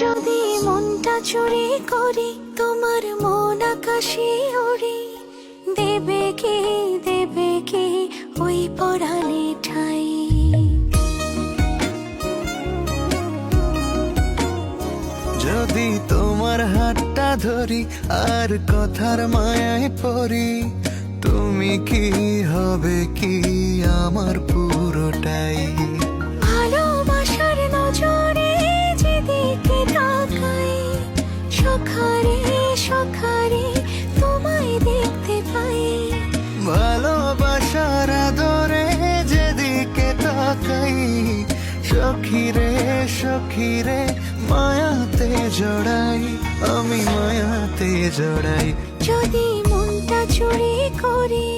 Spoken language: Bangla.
যদি মনটা চুরি করি তোমার মন আকাশে ওড়ে, দেবে কি ওই পরাণে ঠাই। যদি তোমার হাতটা ধরি আর কথার মায়ায় পড়ি, তুমি কি হবে কি আমার পুরোটাই। ভালোবাসার নজরে যেদিকে তাকাই, সখারে সখারে তোমায় দেখতে পাই। ভালোবাসার আদরে যেদিকে তাকাই, সখিরে সখিরে মায়াতে জড়াই, আমি মায়াতে জড়াই। যদি মনটা চুরি করি